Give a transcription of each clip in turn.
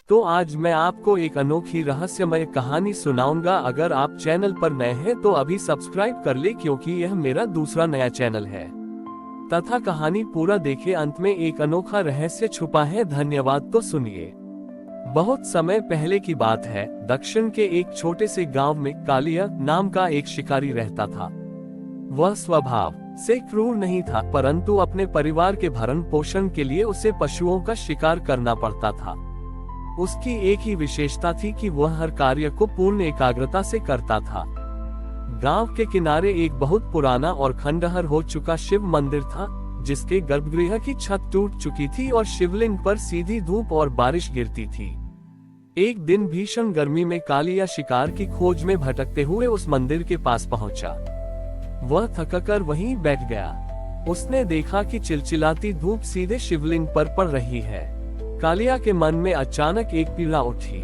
तो आज मैं आपको एक अनोखी रहस्यमय कहानी सुनाऊंगा। अगर आप चैनल पर नए हैं तो अभी सब्सक्राइब कर ले, क्योंकि यह मेरा दूसरा नया चैनल है। तथा कहानी पूरा देखे, अंत में एक अनोखा रहस्य छुपा है। धन्यवाद। तो सुनिए। बहुत समय पहले की बात है। दक्षिण के एक छोटे से गांव में कालिया नाम का एक शिकारी रहता था। वह स्वभाव से क्रूर नहीं था, परंतु अपने परिवार के भरण पोषण के लिए उसे पशुओं का शिकार करना पड़ता था। उसकी एक ही विशेषता थी कि वह हर कार्य को पूर्ण एकाग्रता से करता था। गांव के किनारे एक बहुत पुराना और खंडहर हो चुका शिव मंदिर था, जिसके गर्भगृह की छत टूट चुकी थी और शिवलिंग पर सीधी धूप और बारिश गिरती थी। एक दिन भीषण गर्मी में कालिया शिकार की खोज में भटकते हुए उस मंदिर के पास पहुंचा। वह थककर वहीं बैठ गया। उसने देखा कि चिलचिलाती धूप सीधे शिवलिंग पर पड़ रही है। कालिया के मन में अचानक एक पीड़ा उठी।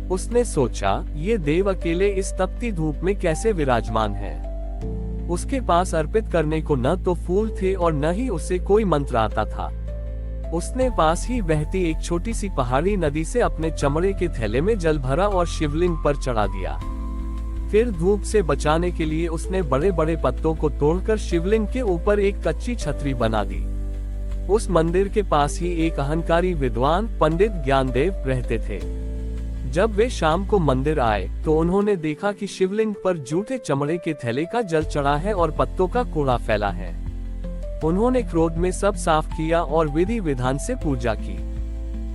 उसने सोचा, ये देव अकेले इस तपती धूप में कैसे विराजमान है। उसके पास अर्पित करने को न तो फूल थे और न ही उसे कोई मंत्र आता था। उसने पास ही बहती एक छोटी सी पहाड़ी नदी से अपने चमड़े के थैले में जल भरा और शिवलिंग पर चढ़ा दिया। फिर धूप से बचाने के लिए उसने बड़े बड़े पत्तों को तोड़कर शिवलिंग के ऊपर एक कच्ची छतरी बना दी। उस मंदिर के पास ही एक अहंकारी विद्वान पंडित ज्ञानदेव रहते थे। जब वे शाम को मंदिर आए तो उन्होंने देखा कि शिवलिंग पर जूठे चमड़े के थैले का जल चढ़ा है और पत्तों का कूड़ा फैला है। उन्होंने क्रोध में सब साफ किया और विधि विधान से पूजा की।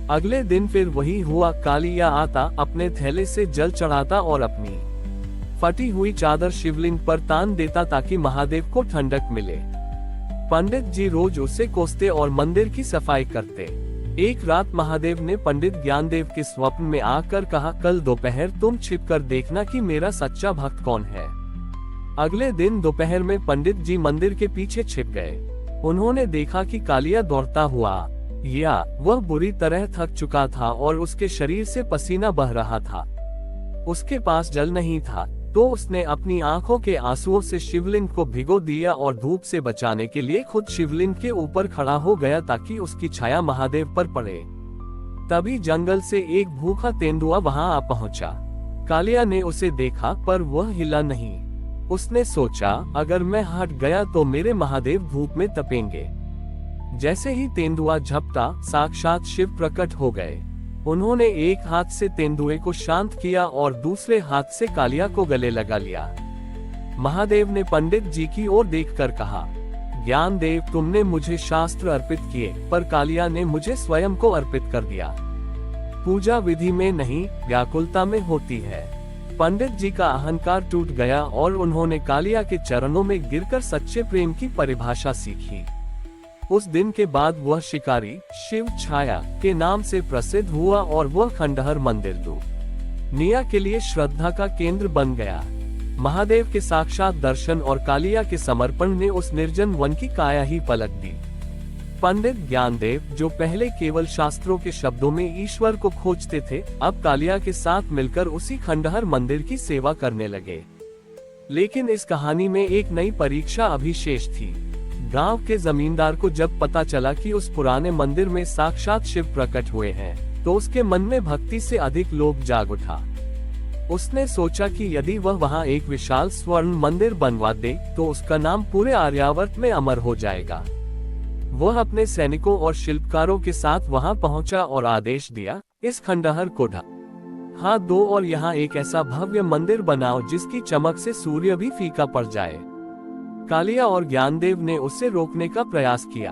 अगले दिन फिर वही हुआ। कालिया आता, अपने थैले से जल चढ़ाता और अपनी फटी हुई चादर शिवलिंग पर तान देता ताकि महादेव को ठंडक मिले। पंडित जी रोज उसे कोसते और मंदिर की सफाई करते। एक रात महादेव ने पंडित ज्ञानदेव के स्वप्न में आकर कहा, कल दोपहर तुम छिपकर देखना कि मेरा सच्चा भक्त कौन है। अगले दिन दोपहर में पंडित जी मंदिर के पीछे छिप गए। उन्होंने देखा कि कालिया दौड़ता हुआ या वह बुरी तरह थक चुका था और उसके शरीर से पसीना बह रहा था। उसके पास जल नहीं था, तो उसने अपनी आंखों के आंसुओं से शिवलिंग को भिगो दिया और धूप से बचाने के लिए खुद शिवलिंग के ऊपर खड़ा हो गया ताकि उसकी छाया महादेव पर पड़े। तभी जंगल से एक भूखा तेंदुआ वहां आ पहुंचा। कालिया ने उसे देखा पर वह हिला नहीं। उसने सोचा, अगर मैं हट गया तो मेरे महादेव धूप में तपेंगे। जैसे ही तेंदुआ झपटा, साक्षात शिव प्रकट हो गए। उन्होंने एक हाथ से तेंदुए को शांत किया और दूसरे हाथ से कालिया को गले लगा लिया। महादेव ने पंडित जी की ओर देखकर कहा, ज्ञानदेव, तुमने मुझे शास्त्र अर्पित किए, पर कालिया ने मुझे स्वयं को अर्पित कर दिया। पूजा विधि में नहीं, व्याकुलता में होती है। पंडित जी का अहंकार टूट गया और उन्होंने कालिया के चरणों में गिरकर सच्चे प्रेम की परिभाषा सीखी। उस दिन के बाद वह शिकारी शिव छाया के नाम से प्रसिद्ध हुआ और वह खंडहर मंदिर दुनिया के लिए श्रद्धा का केंद्र बन गया। महादेव के साक्षात दर्शन और कालिया के समर्पण ने उस निर्जन वन की काया ही पलट दी। पंडित ज्ञानदेव, जो पहले केवल शास्त्रों के शब्दों में ईश्वर को खोजते थे, अब कालिया के साथ मिलकर उसी खंडहर मंदिर की सेवा करने लगे। लेकिन इस कहानी में एक नई परीक्षा अभी शेष थी। गांव के जमींदार को जब पता चला कि उस पुराने मंदिर में साक्षात शिव प्रकट हुए हैं, तो उसके मन में भक्ति से अधिक लोभ जाग उठा। उसने सोचा कि यदि वह वहां एक विशाल स्वर्ण मंदिर बनवा दे तो उसका नाम पूरे आर्यावर्त में अमर हो जाएगा। वह अपने सैनिकों और शिल्पकारों के साथ वहां पहुंचा और आदेश दिया, इस खंडहर को ढा दो और यहाँ एक ऐसा भव्य मंदिर बनाओ जिसकी चमक से सूर्य भी फीका पड़ जाए। कालिया और ज्ञानदेव ने उसे रोकने का प्रयास किया।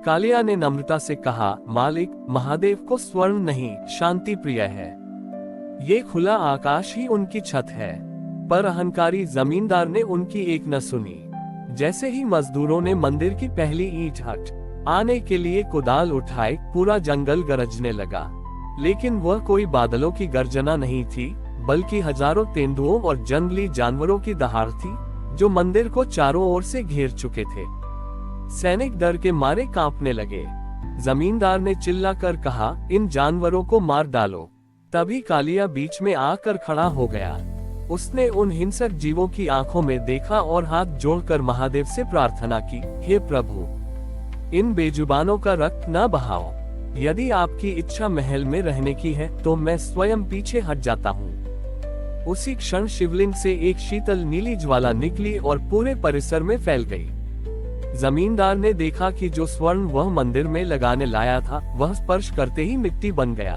कालिया ने नम्रता से कहा, मालिक, महादेव को स्वर्ण नहीं, शांति प्रिय है। ये खुला आकाश ही उनकी छत है। पर अहंकारी जमींदार ने उनकी एक न सुनी। जैसे ही मजदूरों ने मंदिर की पहली ईंट हट आने के लिए कुदाल उठाए, पूरा जंगल गरजने लगा। लेकिन वह कोई बादलों की गर्जना नहीं थी, बल्कि हजारों तेंदुओं और जंगली जानवरों की दहाड़ थी, जो मंदिर को चारों ओर से घेर चुके थे। सैनिक डर के मारे कांपने लगे। जमींदार ने चिल्लाकर कहा, इन जानवरों को मार डालो। तभी कालिया बीच में आकर खड़ा हो गया। उसने उन हिंसक जीवों की आंखों में देखा और हाथ जोड़कर महादेव से प्रार्थना की, हे प्रभु, इन बेजुबानों का रक्त न बहाओ। यदि आपकी इच्छा महल में रहने की है तो मैं स्वयं पीछे हट जाता हूँ। उसी क्षण शिवलिंग से एक शीतल नीली ज्वाला निकली और पूरे परिसर में फैल गई। जमींदार ने देखा कि जो स्वर्ण वह मंदिर में लगाने लाया था वह स्पर्श करते ही मिट्टी बन गया।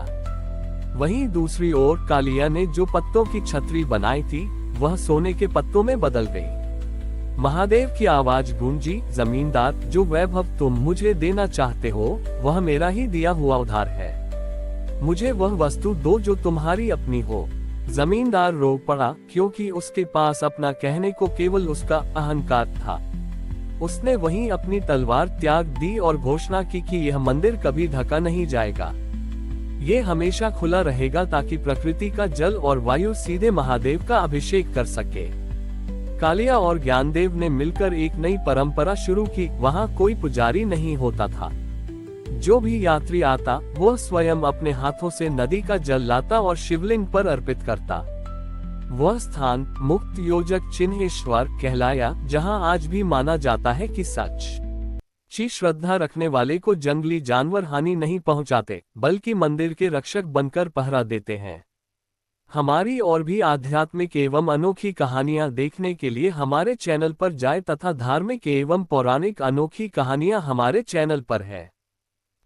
वहीं दूसरी ओर कालिया ने जो पत्तों की छतरी बनाई थी वह सोने के पत्तों में बदल गई। महादेव की आवाज गूंजी, जमींदार, जो वैभव तुम मुझे देना चाहते हो वह मेरा ही दिया हुआ उधार है। मुझे वह वस्तु दो जो तुम्हारी अपनी हो। जमींदार रो पड़ा, क्योंकि उसके पास अपना कहने को केवल उसका अहंकार था। उसने वहीं अपनी तलवार त्याग दी और घोषणा की कि यह मंदिर कभी ढका नहीं जाएगा। ये हमेशा खुला रहेगा ताकि प्रकृति का जल और वायु सीधे महादेव का अभिषेक कर सके। कालिया और ज्ञानदेव ने मिलकर एक नई परंपरा शुरू की। वहाँ कोई पुजारी नहीं होता था। जो भी यात्री आता वह स्वयं अपने हाथों से नदी का जल लाता और शिवलिंग पर अर्पित करता। वह स्थान मुक्त योजक चिन्हेश्वर कहलाया, जहां आज भी माना जाता है कि सच्ची श्रद्धा रखने वाले को जंगली जानवर हानि नहीं पहुंचाते, बल्कि मंदिर के रक्षक बनकर पहरा देते हैं। हमारी और भी आध्यात्मिक एवं अनोखी कहानियां देखने के लिए हमारे चैनल पर जाएं तथा धार्मिक एवं पौराणिक अनोखी कहानियां हमारे चैनल पर है।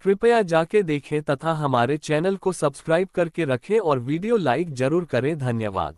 कृपया जाके देखें तथा हमारे चैनल को सब्सक्राइब करके रखें और वीडियो लाइक जरूर करें। धन्यवाद।